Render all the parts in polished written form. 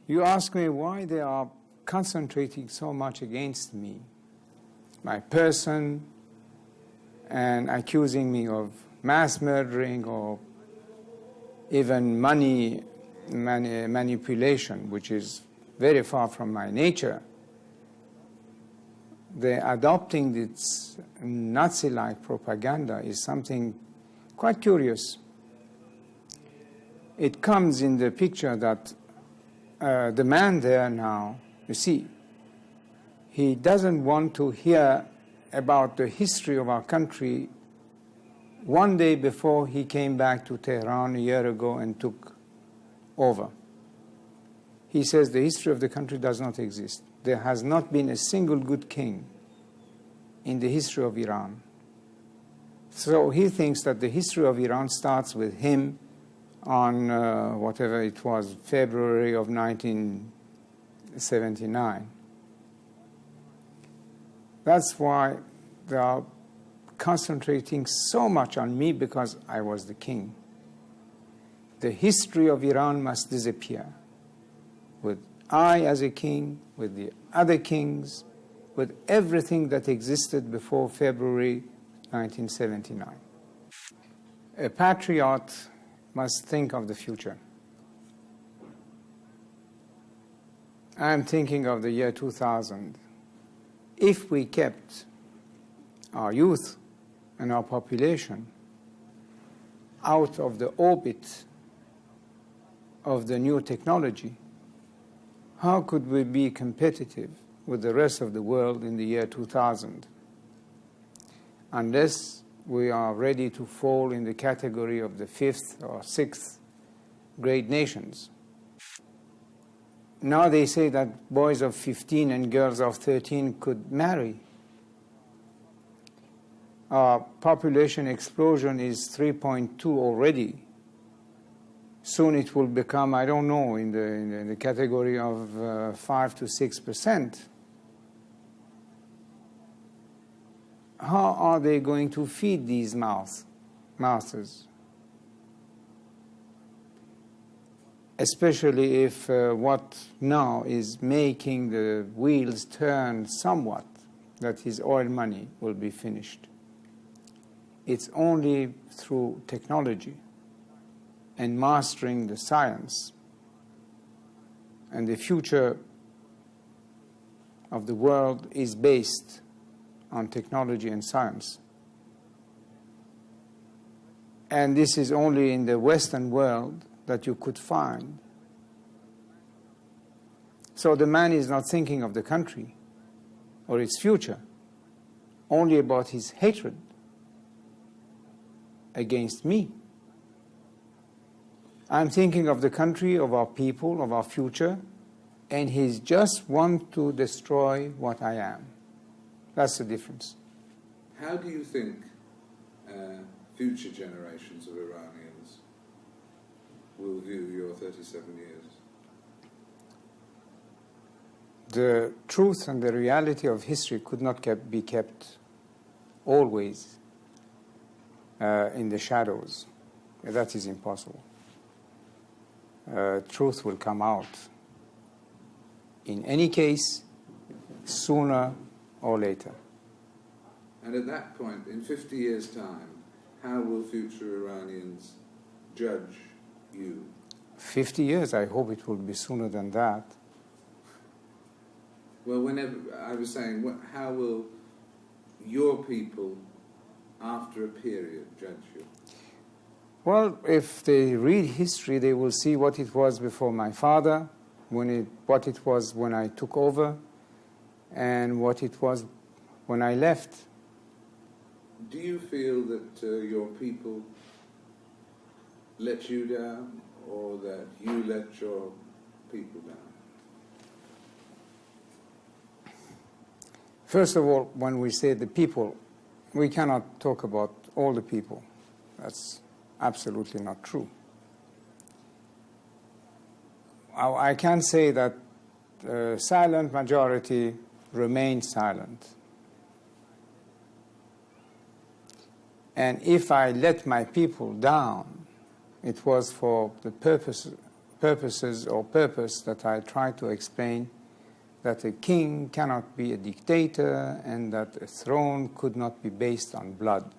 You ask me why they are concentrating so much against me, my person, and accusing me of mass murdering or even money manipulation, which is very far from my nature. The adopting this Nazi-like propaganda is something quite curious. It comes in the picture that the man there now, you see, he doesn't want to hear about the history of our country one day before he came back to Tehran a year ago and took over. He says the history of the country does not exist. There has not been a single good king in the history of Iran. So he thinks that the history of Iran starts with him on whatever it was, February of 1979. That's why they are concentrating so much on me, because I was the king. The history of Iran must disappear, with I as a king, with the other kings, with everything that existed before February 1979. A patriot must think of the future. I'm thinking of the year 2000. If we kept our youth and our population out of the orbit of the new technology, how could we be competitive with the rest of the world in the year 2000? Unless we are ready to fall in the category of the fifth or sixth great nations. Now they say that boys of 15 and girls of 13 could marry. Our population explosion is 3.2 already. Soon it will become, I don't know, in the category of 5 to 6%. How are they going to feed these mouths? Especially if what now is making the wheels turn somewhat, that his oil money will be finished. It's only through technology and mastering the science, and the future of the world is based on technology and science. And this is only in the Western world that you could find. So the man is not thinking of the country or its future, only about his hatred against me. I'm thinking of the country, of our people, of our future, and he's just want to destroy what I am. That's the difference. How do you think future generations of Iranians will view your 37 years? The truth and the reality of history could not be kept always in the shadows. That is impossible. Truth will come out. In any case, sooner or later. And at that point, in 50 years' time, how will future Iranians judge you? 50 years, I hope it will be sooner than that. Well, whenever, I was saying, how will your people, after a period, judge you? Well, if they read history, they will see what it was before my father, what it was when I took over, and what it was when I left. Do you feel that your people let you down, or that you let your people down? First of all, when we say the people, we cannot talk about all the people. That's absolutely not true. I can say that the silent majority remained silent. And if I let my people down, it was for the purpose purposes or purpose that I try to explain that a king cannot be a dictator and that a throne could not be based on blood.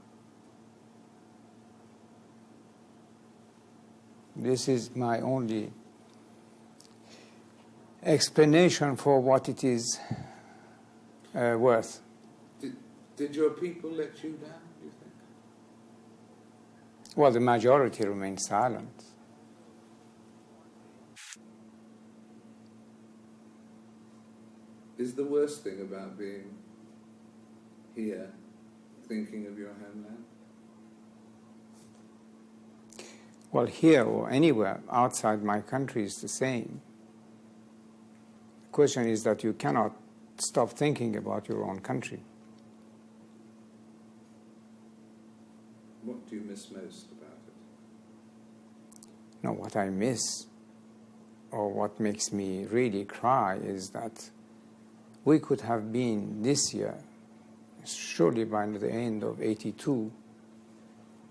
This is my only explanation for what it is worth. Did your people let you down, do you think? Well, the majority remained silent. Is the worst thing about being here thinking of your homeland? Well, here or anywhere outside my country is the same. The question is that you cannot stop thinking about your own country. What do you miss most about it? No, what I miss, or what makes me really cry, is that we could have been this year, surely by the end of '82,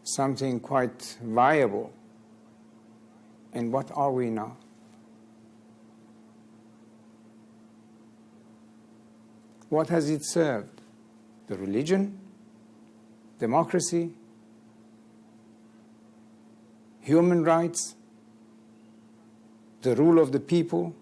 something quite viable. And what are we now? What has it served? The religion? Democracy? Human rights? The rule of the people?